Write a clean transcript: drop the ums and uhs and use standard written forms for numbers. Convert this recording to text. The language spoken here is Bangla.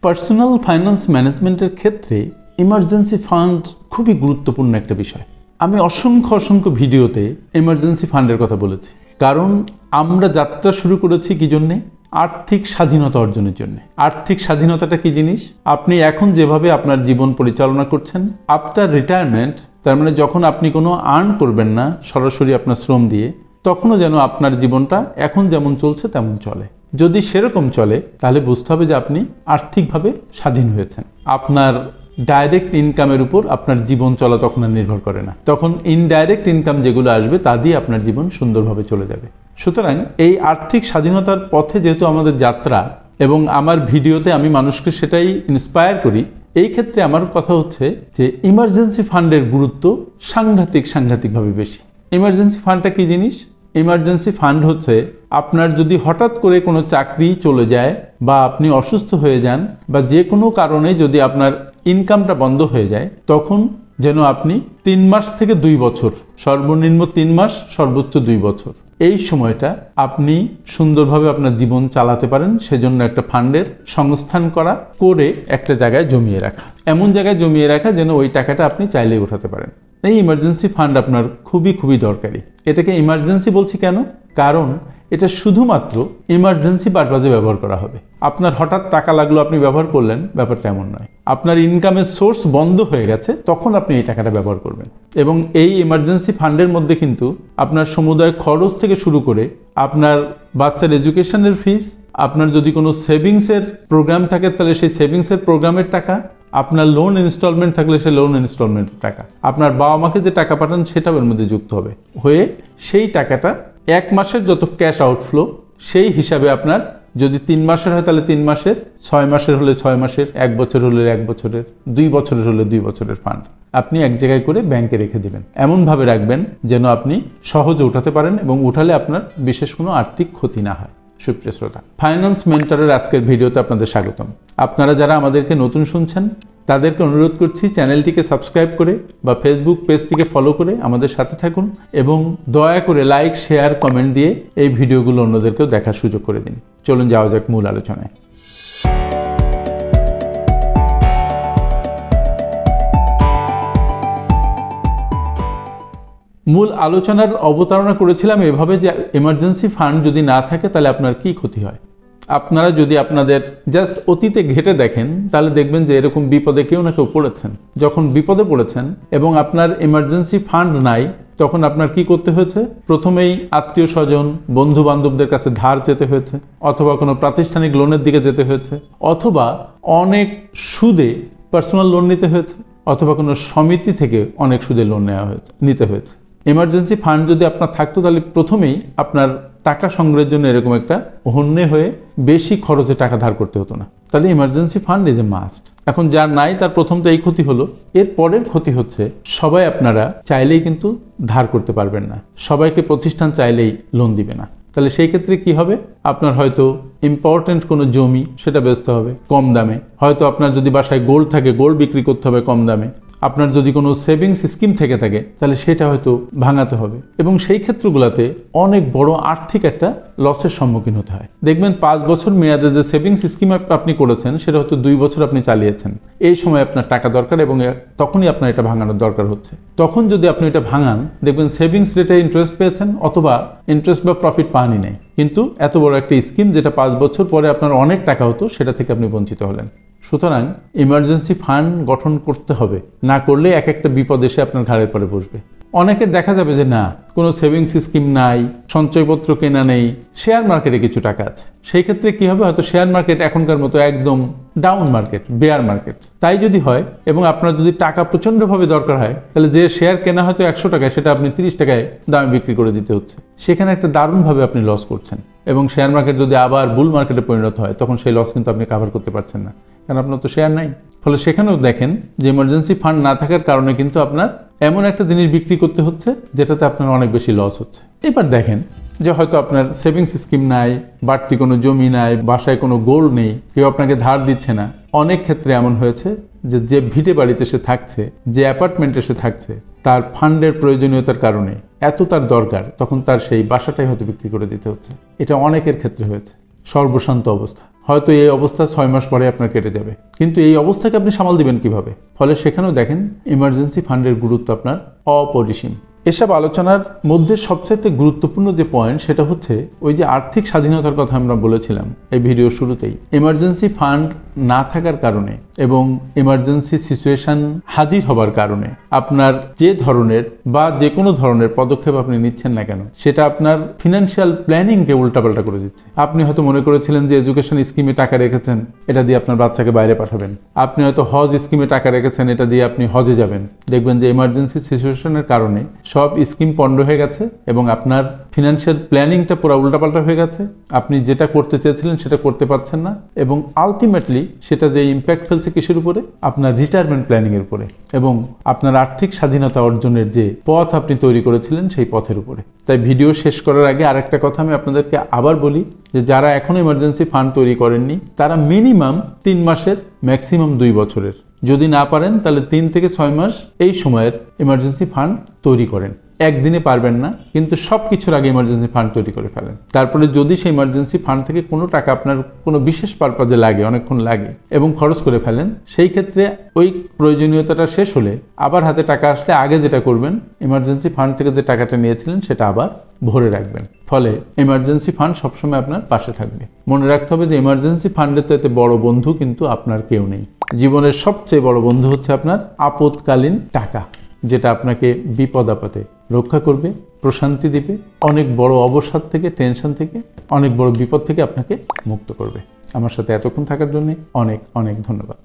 পার্সোনাল ফাইন্যান্স ম্যানেজমেন্টের ক্ষেত্রে ইমার্জেন্সি ফান্ড খুবই গুরুত্বপূর্ণ একটা বিষয়। আমি অসংখ্য ভিডিওতে ইমার্জেন্সি ফান্ডের কথা বলেছি, কারণ আমরা যাত্রা শুরু করেছি কি জন্যে? আর্থিক স্বাধীনতা অর্জনের জন্য। আর্থিক স্বাধীনতাটা কি জিনিস? আপনি এখন যেভাবে আপনার জীবন পরিচালনা করছেন, আফটার রিটায়ারমেন্ট, তার মানে যখন আপনি কোনো আর্ন করবেন না সরাসরি আপনার শ্রম দিয়ে, তখনও যেন আপনার জীবনটা এখন যেমন চলছে তেমন চলে। যদি সেরকম চলে তাহলে বুঝতে হবে যে আপনি আর্থিকভাবে স্বাধীন হয়েছেন। আপনার ডাইরেক্ট ইনকামের উপর আপনার জীবন চলা তখন আর নির্ভর করে না। তখন ইনডাইরেক্ট ইনকাম যেগুলো আসবে তা দিয়ে আপনার জীবন সুন্দরভাবে চলে যাবে। সুতরাং এই আর্থিক স্বাধীনতার পথে যেহেতু আমাদের যাত্রা, এবং আমার ভিডিওতে আমি মানুষকে সেটাই ইন্সপায়ার করি, এই ক্ষেত্রে আমার কথা হচ্ছে যে ইমার্জেন্সি ফান্ডের গুরুত্ব সাংঘাতিকভাবে বেশি। ইমার্জেন্সি ফান্ডটা কি জিনিস? ইমার্জেন্সি ফান্ড হচ্ছে আপনার যদি হঠাৎ করে কোনো চাকরি চলে যায়, বা আপনি অসুস্থ হয়ে যান, বা যে কোনো কারণে যদি আপনার ইনকামটা বন্ধ হয়ে যায়, তখন যেন আপনি 3 মাস থেকে 2 বছর, সর্বনিম্ন 3 মাস, সর্বোচ্চ 2 বছর, এই সময়টা আপনি সুন্দরভাবে আপনার জীবন চালাতে পারেন। সেজন্য একটা ফান্ডের সংস্থান করে একটা জায়গায় জমিয়ে রাখা, এমন জায়গায় জমিয়ে রাখা যেন ওই টাকাটা আপনি চাইলেই উঠাতে পারেন। এই ইমার্জেন্সি ফান্ড আপনার খুবই দরকারি। এটাকে ইমার্জেন্সি বলছি কেন? কারণ এটা শুধুমাত্র ইমার্জেন্সি পারপাজে ব্যবহার করা হবে। আপনার হঠাৎ টাকা লাগলো, আপনি ব্যবহার করলেন, ব্যাপারটা এমন নয়। আপনার ইনকামের সোর্স বন্ধ হয়ে গেছে, তখন আপনি এই টাকাটা ব্যবহার করবেন। এবং এই ইমার্জেন্সি ফান্ডের মধ্যে কিন্তু আপনার সমুদায় খরচ থেকে শুরু করে আপনার বাচ্চার এডুকেশনের ফিস, আপনার যদি কোনো সেভিংসের প্রোগ্রাম থাকে তাহলে সেই সেভিংসের প্রোগ্রামের টাকা, আপনার লোন ইনস্টলমেন্ট থাকলে সেই লোন ইনস্টলমেন্টের টাকা, আপনার বাবা মাকে যে টাকা পাঠান সেটাও এর মধ্যে যুক্ত হবে, হয়ে সেই টাকাটা 1 মাসের যত ক্যাশ আউটফ্লো, সেই হিসাবে আপনার যদি 3 মাসের হয় তাহলে 3 মাসের, 6 মাসের হলে 6 মাসের, 1 বছর হলে 1 বছরের, 2 বছরের হলে 2 বছরের ফান্ড আপনি এক জায়গায় করে ব্যাংকে রেখে দেবেন। এমনভাবে রাখবেন যেন আপনি সহজে উঠাতে পারেন, এবং উঠালে আপনার বিশেষ কোনো আর্থিক ক্ষতি না হয়। সুপ্রিয় শ্রোতা, ফাইন্যান্স মেন্টরের আজকের ভিডিওতে আপনাদের স্বাগতম। আপনারা যারা আমাদেরকে নতুন শুনছেন তাদেরকে অনুরোধ করছি চ্যানেলটিকে সাবস্ক্রাইব করে বা ফেসবুক পেজটিকে ফলো করে আমাদের সাথে থাকুন, এবং দয়া করে লাইক, শেয়ার, কমেন্ট দিয়ে এই ভিডিওগুলো অন্যদেরকেও দেখার সুযোগ করে দিন। চলুন যাওয়া যাক মূল আলোচনায়। মূল আলোচনার অবতারণা করেছিলাম এভাবে যে এমার্জেন্সি ফান্ড যদি না থাকে তাহলে আপনার কি ক্ষতি হয়। আপনারা যদি আপনাদের জাস্ট অতীতে ঘেটে দেখেন তাহলে দেখবেন যে এরকম বিপদে কেউ না কেউ পড়েছেন। যখন বিপদে পড়েছেন এবং আপনার এমার্জেন্সি ফান্ড নাই, তখন আপনার কি করতে হয়েছে? প্রথমেই আত্মীয় স্বজন, বন্ধু বান্ধবদের কাছে ধার যেতে হয়েছে, অথবা কোনো প্রাতিষ্ঠানিক লোনের দিকে যেতে হয়েছে, অথবা অনেক সুদে পার্সোনাল লোন নিতে হয়েছে, অথবা কোনো সমিতি থেকে অনেক সুদে লোন নিতে হয়েছে। এমার্জেন্সি ফান্ড যদি আপনার থাকতো তাহলে প্রথমেই আপনার টাকা সংগ্রহের জন্য এরকম একটা হন্যে হয়ে বেশি খরচে টাকা ধার করতে হতো না। তাহলে emergency fund is a must. এখন যার নাই তার প্রথম তো এই ক্ষতি হলো। এর পরের ক্ষতি হচ্ছে সবাই আপনারা চাইলেই কিন্তু ধার করতে পারবেন না, সবাইকে প্রতিষ্ঠান চাইলেই লোন দিবে না। তাহলে সেই ক্ষেত্রে কি হবে? আপনার হয়তো ইম্পর্টেন্ট কোনো জমি, সেটা বেচতে হবে কম দামে। হয়তো আপনার যদি বাসায় গোল্ড থাকে, গোল্ড বিক্রি করতে হবে কম দামে। আপনার যদি কোনো সেভিংস স্কিম থেকে থাকে তাহলে সেটা হয়তো ভাঙাতে হবে, এবং সেই ক্ষেত্রগুলোতে অনেক বড় আর্থিক একটা লসের সম্মুখীন হতে হয়। দেখবেন 5 বছর মেয়াদে যে সেভিংস স্কিম আপনি করেছেন সেটা হয়তো 2 বছর আপনি চালিয়েছেন। এই সময় আপনার টাকা দরকার, এবং তখনই আপনার এটা ভাঙানোর দরকার হচ্ছে। তখন যদি আপনি এটা ভাঙান, দেখবেন সেভিংস রেটে ইন্টারেস্ট পেয়েছেন, অথবা ইন্টারেস্ট বা প্রফিট পানই নাই, কিন্তু এত বড় একটা স্কিম যেটা 5 বছর পরে আপনার অনেক টাকা হতো সেটা থেকে আপনি বঞ্চিত হলেন। সুতরাং ইমার্জেন্সি ফান্ড গঠন করতে হবে, না করলে এক একটা বিপদ এসে আপনার ঘাড়ের পরে বসবে। অনেকের দেখা যাবে যে না, কোনো সেভিংস স্কিম নাই, সঞ্চয়পত্র কেনা নেই, শেয়ার মার্কেটে কিছু টাকা আছে। সেই ক্ষেত্রে কি হবে? হয়তো শেয়ার মার্কেট এখনকার মতো একদম ডাউন মার্কেট, বেয়ার মার্কেট। তাই যদি হয়, এবং আপনার যদি টাকা প্রচণ্ডভাবে দরকার হয়, তাহলে যে শেয়ার কেনা হয়তো 100 টাকায়, সেটা আপনি 30 টাকায় দামে বিক্রি করে দিতে হচ্ছে। সেখানে একটা দারুণভাবে আপনি লস করছেন। এবং শেয়ার মার্কেট যদি আবার বুল মার্কেটে পরিণত হয়, তখন সেই লস কিন্তু আপনি কাভার করতে পারছেন না, কারণ আপনার তো শেয়ার নাই। ফলে সেখানেও দেখেন যে ইমার্জেন্সি ফান্ড না থাকার কারণে কিন্তু আপনার এমন একটা জিনিস বিক্রি করতে হচ্ছে যেটাতে আপনার অনেক বেশি লস হচ্ছে। এবার দেখেন যে হয়তো আপনার সেভিংস স্কিম নাই, বাড়তি কোনো জমি নাই, বাসায় কোনো গোল্ড নেই, কেউ আপনাকে ধার দিচ্ছে না। অনেক ক্ষেত্রে এমন হয়েছে যে ভিটে বাড়িতে সে থাকছে, যে অ্যাপার্টমেন্টে সে থাকছে, তার ফান্ডের প্রয়োজনীয়তার কারণে এত তার দরকার, তখন তার সেই বাসাটাই হয়তো বিক্রি করে দিতে হচ্ছে। এটা অনেকের ক্ষেত্রে হয়েছে। সর্বশান্ত অবস্থা, হয়তো এই অবস্থা 6 মাস পরে আপনার কেটে যাবে, কিন্তু এই অবস্থাকে আপনি সামাল দিবেন কিভাবে? ফলে সেখানেও দেখেন ইমার্জেন্সি ফান্ডের গুরুত্ব আপনার অপরিসীম। এসব আলোচনার মধ্যে সবচাইতে গুরুত্বপূর্ণ যে পয়েন্ট সেটা হচ্ছে ওই যে আর্থিক স্বাধীনতার কথা আমরা বলেছিলাম এই ভিডিও শুরুতেই। এমার্জেন্সি ফান্ড না থাকার কারণে এবং এমার্জেন্সি সিচুয়েশন হাজির হবার কারণে আপনার যে ধরনের বা যে কোনো ধরনের পদক্ষেপ আপনি নিচ্ছেন না কেন সেটা আপনার ফিনান্সিয়াল প্ল্যানিংকে উল্টাপাল্টা করে দিচ্ছে। আপনি হয়তো মনে করেছিলেন যে এডুকেশন স্কিমে টাকা রেখেছেন, এটা দিয়ে আপনার বাচ্চাকে বাইরে পাঠাবেন। আপনি হয়তো হজ স্কিমে টাকা রেখেছেন, এটা দিয়ে আপনি হজে যাবেন। দেখবেন যে এমার্জেন্সি সিচুয়েশনের কারণে সব স্কিম পণ্ড হয়ে গেছে এবং আপনার ফিনান্সিয়াল প্ল্যানিংটা পুরো উল্টাপাল্টা হয়ে গেছে। আপনি যেটা করতে চেয়েছিলেন সেটা করতে পারছেন না এবং আলটিমেটলি সেটা যে ইম্প্যাক্ট ফেলছে কিসের উপরে? আপনার রিটায়ারমেন্ট প্ল্যানিং এর উপরে এবং আপনার আর্থিক স্বাধীনতা অর্জনের যে পথ আপনি তৈরি করেছিলেন সেই পথের উপরে। তাই ভিডিও শেষ করার আগে আরেকটা কথা আমি আপনাদেরকে আবার বলি যে যারা এখনো ইমার্জেন্সি ফান্ড তৈরি করেননি তারা মিনিমাম 3 মাসের, ম্যাক্সিমাম 2 বছরের, যদি না পারেন তাহলে 3 থেকে 6 মাস এই সময়ের ইমার্জেন্সি ফান্ড তৈরি করেন। একদিনে পারবেন না, কিন্তু সব কিছুর আগে ইমার্জেন্সি ফান্ড তৈরি করে ফেলেন। তারপরে যদি সেই ইমার্জেন্সি ফান্ড থেকে কোনো টাকা আপনার কোনো বিশেষ পারপাজে লাগে, অনেকক্ষণ লাগে এবং খরচ করে ফেলেন, সেই ক্ষেত্রে ওই প্রয়োজনীয়তাটা শেষ হলে আবার হাতে টাকা আসলে আগে যেটা করবেন, ইমার্জেন্সি ফান্ড থেকে যে টাকাটা নিয়েছিলেন সেটা আবার ভরে রাখবেন। ফলে এমার্জেন্সি ফান্ড সবসময় আপনার পাশে থাকবে। মনে রাখতে হবে যে এমার্জেন্সি ফান্ডের চাইতে বড় বন্ধু কিন্তু আপনার কেউ নেই। জীবনের সবচেয়ে বড় বন্ধু হচ্ছে আপনার আপদকালীন টাকা, যেটা আপনাকে বিপদ আপদে রক্ষা করবে, প্রশান্তি দিবে, অনেক বড় অবসাদ থেকে, টেনশন থেকে, অনেক বড় বিপদ থেকে আপনাকে মুক্ত করবে। আমার সাথে এতক্ষণ থাকার জন্য অনেক অনেক ধন্যবাদ।